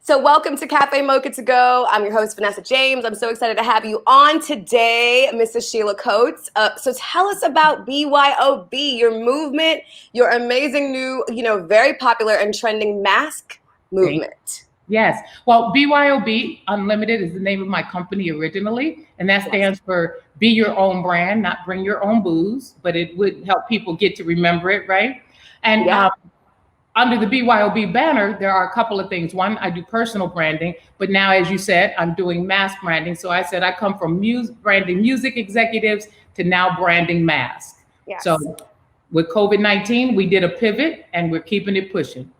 So welcome to Café Mocha2go. I'm your host, Vanessa James. I'm so excited to have you on today, Mrs. Sheila Coates. So tell us about BYOB, your movement, your amazing new, very popular and trending mask movement. Yes. Well, Byob Unlimited is the name of my company originally, and that stands for Be Your Own Brand, not Bring Your Own Booze, but it would help people get to remember it, right? And under the BYOB banner, there are a couple of things. One, I do personal branding, but now, as you said, I'm doing mass branding. So I said I come from branding music executives to now branding masks. Yes. So with COVID-19, we did a pivot and we're keeping it pushing.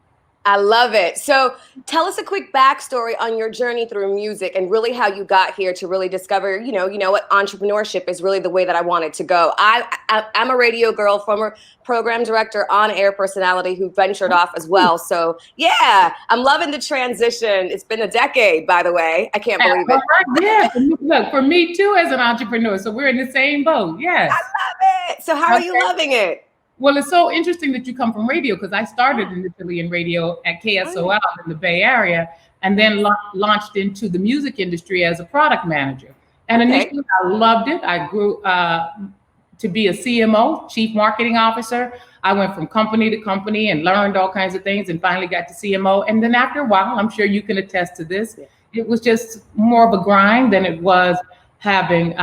I love it. So tell us a quick backstory on your journey through music and really how you got here to really discover, what entrepreneurship is really the way that I wanted to go. I'm a radio girl, former program director, on-air personality who ventured off as well. So yeah, I'm loving the transition. It's been a decade, by the way. I can't believe it. Yeah, look, for me too as an entrepreneur. So we're in the same boat. Yes. I love it. So how are you loving it? Well, it's so interesting that you come from radio because I started initially in radio at KSOL in the Bay Area and then launched into the music industry as a product manager. And initially I loved it. I grew to be a CMO, Chief Marketing Officer. I went from company to company and learned all kinds of things and finally got to CMO. And then after a while, I'm sure you can attest to this, it was just more of a grind than it was having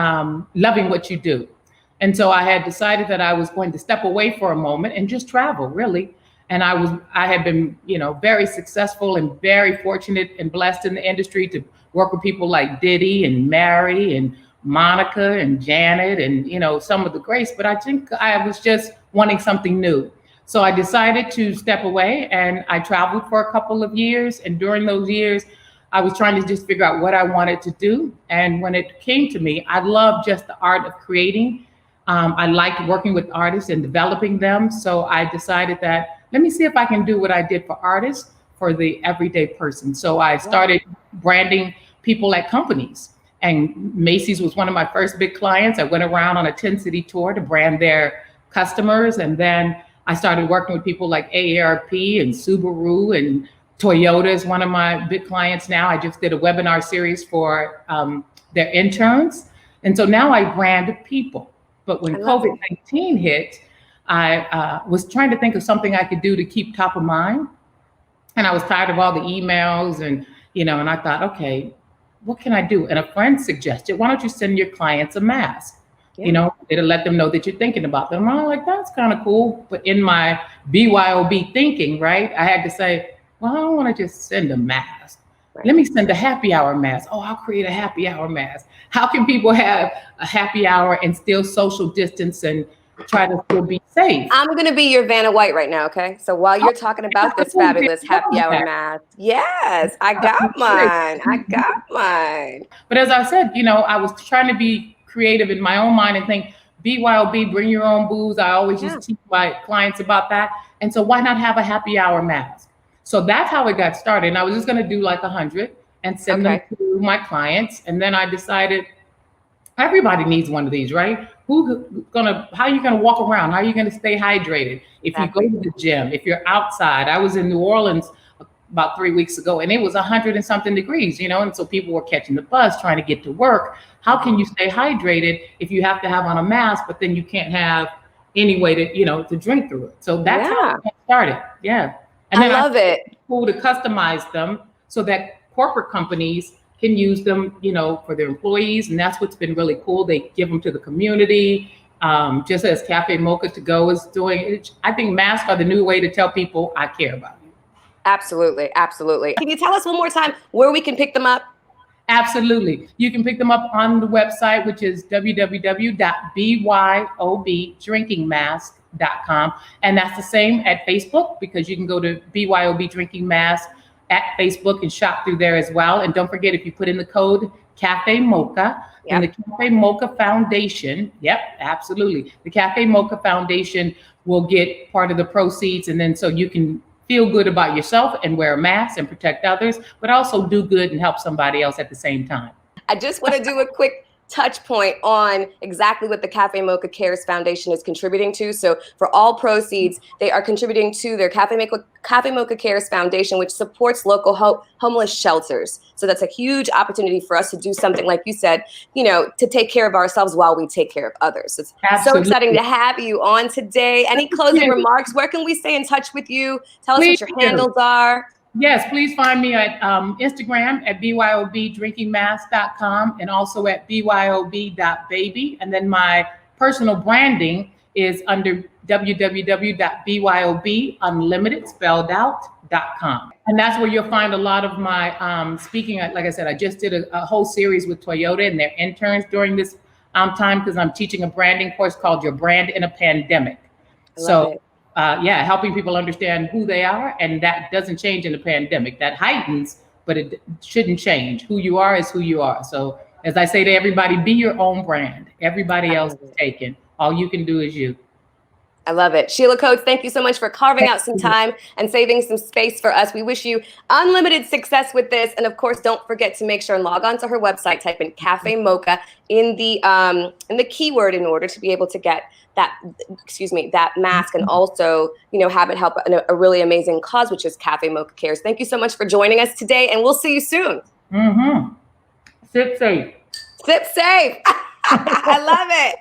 loving what you do. And so I had decided that I was going to step away for a moment and just travel, really. And I had been, very successful and very fortunate and blessed in the industry to work with people like Diddy and Mary and Monica and Janet and, some of the greats. But I think I was just wanting something new. So I decided to step away and I traveled for a couple of years. And during those years, I was trying to just figure out what I wanted to do. And when it came to me, I love just the art of creating. I liked working with artists and developing them. So I decided that, let me see if I can do what I did for artists for the everyday person. So I started branding people at companies. And Macy's was one of my first big clients. I went around on a 10-city tour to brand their customers. And then I started working with people like AARP and Subaru, and Toyota is one of my big clients now. I just did a webinar series for their interns. And so now I brand people. But when COVID-19 hit, I was trying to think of something I could do to keep top of mind. And I was tired of all the emails and I thought, okay, what can I do? And a friend suggested, why don't you send your clients a mask? It'll let them know that you're thinking about them. I'm like, that's kind of cool. But in my BYOB thinking, right, I had to say, well, I don't want to just send a mask. Let me send a happy hour mask. Oh, I'll create a happy hour mask. How can people have a happy hour and still social distance and try to still be safe? I'm going to be your Vanna White right now, okay? So while you're talking about this fabulous happy hour mask, yes, I got mine. But as I said, I was trying to be creative in my own mind and think, BYOB, bring your own booze. I always just teach my clients about that. And so why not have a happy hour mask? So that's how it got started. And I was just going to do like 100 and send them to my clients. And then I decided everybody needs one of these, right? How are you going to walk around? How are you going to stay hydrated? If you go to the gym, if you're outside. I was in New Orleans about 3 weeks ago and it was 100 and something degrees, and so people were catching the bus, trying to get to work. How can you stay hydrated if you have to have on a mask, but then you can't have any way to, to drink through it? So that's how it started. Yeah. And then I love it. Cool to customize them so that corporate companies can use them, for their employees. And that's what's been really cool. They give them to the community, just as Café Mocha2go is doing. I think masks are the new way to tell people I care about you. Absolutely. Absolutely. Can you tell us one more time where we can pick them up? Absolutely. You can pick them up on the website, which is www.byobdrinkingmask.com. And that's the same at Facebook, because you can go to BYOB Drinking Mask at Facebook and shop through there as well. And don't forget, if you put in the code Café Mocha and the Café Mocha Foundation, absolutely. The Café Mocha Foundation will get part of the proceeds. And then so you can feel good about yourself and wear a mask and protect others, but also do good and help somebody else at the same time. I just want to do a quick touch point on exactly what the Café Mocha Cares Foundation is contributing to. So for all proceeds, they are contributing to their Café Mocha Cares Foundation, which supports local homeless shelters. So that's a huge opportunity for us to do something, like you said, you know, to take care of ourselves while we take care of others. So it's so exciting to have you on today. Any closing remarks? Where can we stay in touch with you? Tell us what your handles are. Yes, please find me at Instagram at byobdrinkingmask.com and also at byob.baby. And then my personal branding is under www.byobunlimited.com. And that's where you'll find a lot of my speaking. Like I said, I just did a whole series with Toyota and their interns during this time because I'm teaching a branding course called Your Brand in a Pandemic. Helping people understand who they are, and that doesn't change in the pandemic. That heightens, but it shouldn't change. Who you are is who you are. So as I say to everybody, be your own brand. Everybody else is taken. All you can do is you. I love it. Sheila Coates, thank you so much for carving out some time and saving some space for us. We wish you unlimited success with this. And of course, don't forget to make sure and log on to her website, type in Café Mocha in the keyword in order to be able to get that, that mask, and also, you know, have it help a really amazing cause, which is Café Mocha Cares. Thank you so much for joining us today, and we'll see you soon. Sip safe. Sip safe. I love it.